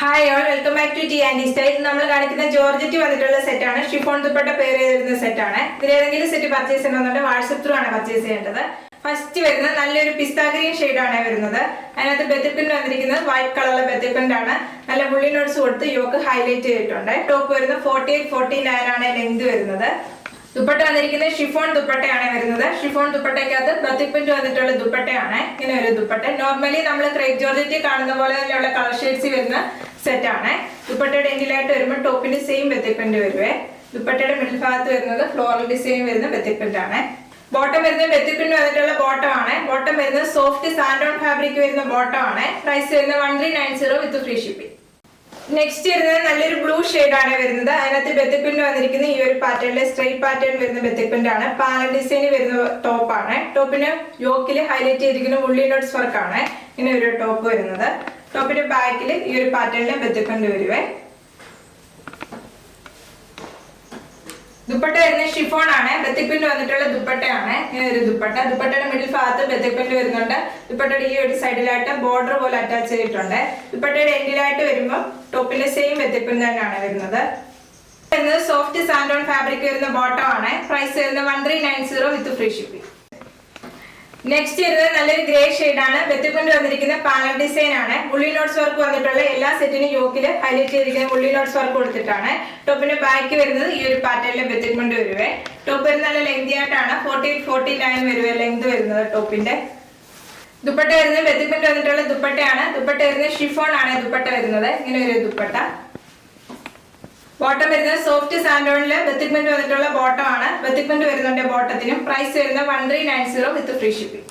Hi all, welcome back to T and style. നമ്മൾ കാണിക്കുന്ന georgette വന്നിട്ടുള്ള സെറ്റാണ്. ഷിഫോൺ ദുപ്പട്ട പെയർ ചെയ്തിരുന്ന സെറ്റാണ്. ഇതിൽ ഏതെങ്കിലും സെറ്റ് പർച്ചേസ് ചെയ്യണമെന്നുണ്ടെങ്കിൽ വാട്സ്ആപ്പ് ത്രൂ ആണ് പർച്ചേസ് ചെയ്യേണ്ടത്. ഫസ്റ്റ് വരുന്നത് നല്ലൊരു പിസ്ത ഗ്രീൻ ഷെയ്ഡാണ് വരുന്നത്. അതിനകത്ത് ബെത്തിപ്പിൻ വന്നിരിക്കുന്നത് വൈറ്റ് കളറിലെ ബെത്തിപ്പിൻ്റെ ആണ്. നല്ല ബുള്ളി നോട്ട്സ് കൊടുത്ത് യോക്ക് ഹൈലൈറ്റ് ചെയ്തിട്ടുണ്ട്. ടോപ്പ് വരുന്നത് 48-49 ആണ് ലെങ്ത് വരുന്നത്. ദുപ്പട്ട വന്നിരിക്കുന്നത് ഷിഫോൺ ദുപ്പട്ടയാണ് വരുന്നത്. ഷിഫോൺ ദുപ്പട്ടയ്ക്കകത്ത് ബത്തിപ്പിന്റ് വന്നിട്ടുള്ള ദുപ്പട്ടയാണ്. ഇങ്ങനെ ഒരു ദുപ്പട്ട നോർമലി നമ്മൾ ക്രേപ്പ് ജോർജറ്റ് കാണുന്ന പോലെ തന്നെയുള്ള കളർ ഷെയ്ഡ്സ് വരുന്ന സെറ്റാണ്. ദുപ്പട്ടയുടെ എൻഡിലായിട്ട് വരുമ്പോൾ ടോപ്പിന്റെ സെയിം ബത്തിപ്പിന്റ് വരുവേ. ദുപ്പട്ടയുടെ മിഡിൽ ഭാഗത്ത് വരുന്നത് ഫ്ലോറൽ ഡിസൈൻ വരുന്ന ബത്തിപ്പിന്റ് ആണ്. ബോട്ടം വരുന്നത് ബത്തിപ്പിന്റ് വന്നിട്ടുള്ള ബോട്ടം ആണ്. ബോട്ടം വരുന്നത് സോഫ്റ്റ് സാൻഡോൺ ഫാബ്രിക് വരുന്ന ബോട്ടം ആണ്. പ്രൈസ് വരുന്നത് 1390 വിത്ത് ഫ്രീ ഷിപ്പിംഗ്. നെക്സ്റ്റ് വരുന്നത് നല്ലൊരു ബ്ലൂ ആണ് വരുന്നത്. അതിനകത്ത് ബെത്തിപ്പിന്റ് വന്നിരിക്കുന്ന ഈ ഒരു പാറ്റേണിലെ സ്ട്രൈറ്റ് പാറ്റേൺ വരുന്ന ബെത്തിപ്പിന്റ് ആണ്. പാനൽ ഡിസൈൻ വരുന്ന ടോപ്പാണ്. ടോപ്പിന് യോക്കിൽ ഹൈലൈറ്റ് ചെയ്തിരിക്കുന്ന ഉള്ളി നോട്ട്സ് വർക്ക് ആണ്. ഇങ്ങനെ ഒരു ടോപ്പ് വരുന്നത്. ടോപ്പിന്റെ ബാക്കിൽ ഈ ഒരു പാറ്റേണിലെ ബെത്തിപ്പിന്റ് വരുവേ. ദുപ്പട്ട വരുന്നത് ഷിഫോൺ ആണ്. ബെത്തിപ്പിന്റ് വന്നിട്ടുള്ള ദുപ്പട്ടയാണ്. ഇങ്ങനെ ഒരു ദുപ്പട്ട. ദുപ്പട്ടയുടെ മിഡിൽ ഭാഗത്ത് ബെത്തിപ്പിന്റ് വരുന്നുണ്ട്. ദുപ്പട്ടയുടെ ഈ ഒരു സൈഡിലായിട്ട് ബോർഡർ പോലെ അറ്റാച്ച് ചെയ്തിട്ടുണ്ട്. ദുപ്പട്ടയുടെ എൻഡിലായിട്ട് വരുമ്പോൾ ടോപ്പിലെ സെയിം ബെത്തിപ്പിന്റ് തന്നെയാണ് വരുന്നത്. സോഫ്റ്റ് സാൻഡോൺ ഫാബ്രിക് വരുന്ന ബോട്ടം ആണ്. പ്രൈസ് വരുന്നത് 1390 വിത്ത് ഫ്രീ ഷിപ്പിംഗ്. നെക്സ്റ്റ് വരുന്നത് നല്ലൊരു ഗ്രേ ആണ്. ബെത്തിപ്പിന്റ് വന്നിരിക്കുന്ന പാനൽ ഡിസൈൻ ആണ്. ഉള്ളി നോട്ട്സ് വർക്ക് വന്നിട്ടുള്ള എല്ലാ സെറ്റിനും യോക്കിൽ ഹൈലൈറ്റ് ചെയ്തിരിക്കുന്ന ഉള്ളി നോട്ട്സ് വർക്ക് കൊടുത്തിട്ടാണ്. ടോപ്പിന്റെ ബാക്ക് വരുന്നത് ഈ ഒരു പാറ്റേണിലെ ബെത്തിപ്പിന്റ് വരുവേ. ടോപ്പ് വരുന്ന നല്ല ലെങ്തി ആയിട്ടാണ്. 48-49 വരുവേ ലെങ്ത് വരുന്നത് ടോപ്പിന്റെ. ദുപ്പട്ട വരുന്നത് ബെത്തിപ്പിന്റ് വന്നിട്ടുള്ള ദുപ്പട്ടയാണ്. ദുപ്പട്ട വരുന്നത് ഷിഫോൺ ആണ് ദുപ്പട്ട വരുന്നത്. ഇങ്ങനെ ഒരു ദുപ്പട്ട. ബോട്ടം വരുന്നത് സോഫ്റ്റ് സാൻഡോണില് ബെത്തിപ്പിന്റ് വന്നിട്ടുള്ള ബോട്ടം ആണ്. ബെത്തിപ്പിന്റ് വരുന്നുണ്ട് ബോട്ടത്തിനും. പ്രൈസ് വരുന്നത് 1390 വിത്ത് ഫ്രീ ഷിപ്പിംഗ്.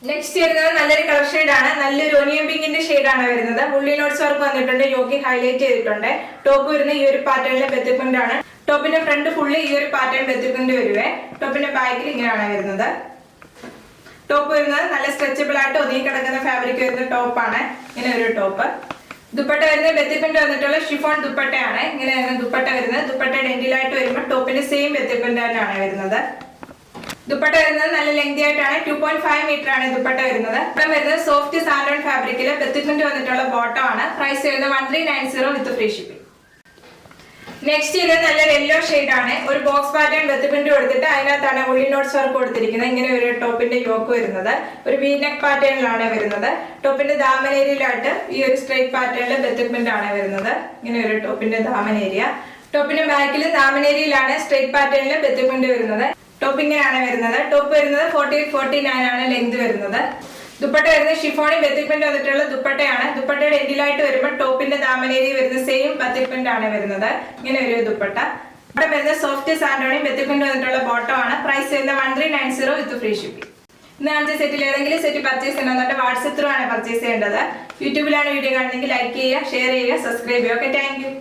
നെക്സ്റ്റ് വരുന്നത് നല്ലൊരു കളർ ഷെയ്ഡാണ്. നല്ലൊരു ഒനിയൻ പിങ്കിന്റെ ഷെയ്ഡാണ് വരുന്നത്. ഉള്ളി നോട്ട്സ് വർക്ക് വന്നിട്ടുണ്ട്. യോക്കി ഹൈലൈറ്റ് ചെയ്തിട്ടുണ്ട്. ടോപ്പ് വരുന്ന ഈ ഒരു പാറ്റേണിലെ ബെത്തിപ്പിന്റ് ആണ്. ടോപ്പിന്റെ ഫ്രണ്ട് ഫുള്ള് ഈ ഒരു പാറ്റേൺ ബെത്തിപ്പിന്റ് വരുവേ. ടോപ്പിന്റെ ബാക്കിൽ ഇങ്ങനെയാണ് വരുന്നത്. ടോപ്പ് വരുന്നത് നല്ല സ്ട്രെച്ചബിൾ ആയിട്ട് ഒതുങ്ങി കിടക്കുന്ന ഫാബ്രിക് വരുന്ന ടോപ്പാണ്. ഇങ്ങനെ ഒരു ടോപ്പ്. ദുപ്പട്ട വരുന്നത് ബെത്തിപ്പിന്റ് വന്നിട്ടുള്ള ഷിഫോൺ ദുപ്പട്ടയാണ്. ഇങ്ങനെയാണ് ദുപ്പട്ട വരുന്നത്. ദുപ്പട്ടയുടെ എൻഡിലായിട്ട് വരുമ്പോൾ ടോപ്പിന്റെ സെയിം ബെത്തിപ്പിന്റ് തന്നെയാണ് വരുന്നത്. ദുപ്പട്ട വരുന്നത് നല്ല ലെങ്തി ആയിട്ടാണ്. 2.5 മീറ്റർ ആണ് ദുപ്പട്ട വരുന്നത്. ബോട്ടം വരുന്നത് സോഫ്റ്റ് സാൻഡോൺ ഫാബ്രിക്കില് ബെത്തിപ്പിന്റ് വന്നിട്ടുള്ള ബോട്ടം ആണ്. പ്രൈസ് വരുന്നത് 1390 വിത്ത് ഫ്രീ ഷിപ്പിംഗ്. നെക്സ്റ്റ് ഇത് നല്ലൊരു യെല്ലോ ആണ്. ഒരു ബോക്സ് പാറ്റേൺ ബെത്തിപ്പിന്റ് കൊടുത്തിട്ട് അതിനകത്താണ് ഉള്ളി നോട്ട്സ് വർക്ക് കൊടുത്തിരിക്കുന്നത്. ഇങ്ങനെ ഒരു ടോപ്പിന്റെ യോക്ക് വരുന്നത്. ഒരു വി നെക്ക് പാറ്റേണിലാണ് വരുന്നത്. ടോപ്പിന്റെ ദാമൻ ഏരിയയിലായിട്ട് ഈ ഒരു സ്ട്രൈറ്റ് പാറ്റേണിലെ ബെത്തിപ്പിന്റ് ആണ് വരുന്നത്. ഇങ്ങനെ ഒരു ടോപ്പിന്റെ ദാമൻ ഏരിയ. ടോപ്പിന്റെ ബാക്കിൽ ദാമൻ ഏരിയയിലാണ് സ്ട്രൈറ്റ് പാറ്റേണിലെ ബെത്തിപ്പിന്റ് വരുന്നത്. ടോപ്പ് ഇങ്ങനെയാണ് വരുന്നത്. ടോപ്പ് വരുന്നത് 48-49 ആണ് ലെങ്ത് വരുന്നത്. ദുപ്പട്ട വരുന്നത് ഷിഫോണി ബെത്തിപ്പിന്റ് വന്നിട്ടുള്ള ദുപ്പട്ടയാണ്. ദുപ്പട്ടയുടെ എൻഡിലായിട്ട് വരുമ്പോൾ ടോപ്പിന്റെ ദാമനേരി വരുന്ന സെയിം ബെത്തിപ്പിന്റ് ആണ് വരുന്നത്. ഇങ്ങനെ ഒരു ദുപ്പട്ട. ഇവിടെ വരുന്നത് സോഫ്റ്റ് സാൻഡോണി ബെത്തിപ്പിന്റ് വന്നിട്ടുള്ള ബോട്ടം ആണ്. പ്രൈസ് വരുന്നത് 1390 വിത്ത് ഫ്രീ ഷിപ്പിംഗ്. ഇന്ന് കാണിച്ച സെറ്റിൽ ഏതെങ്കിലും സെറ്റ് പർച്ചേസ് ചെയ്യണമെന്നുണ്ട് വാട്സ്ആപ്പ് ത്രൂ ആണ് പർച്ചേസ് ചെയ്യേണ്ടത്. യൂട്യൂബിലാണ് വീഡിയോ കാണുന്നെങ്കിൽ ലൈക്ക് ചെയ്യുക, ഷെയർ ചെയ്യുക, സബ്സ്ക്രൈബ് ചെയ്യുക. Okay, thank you.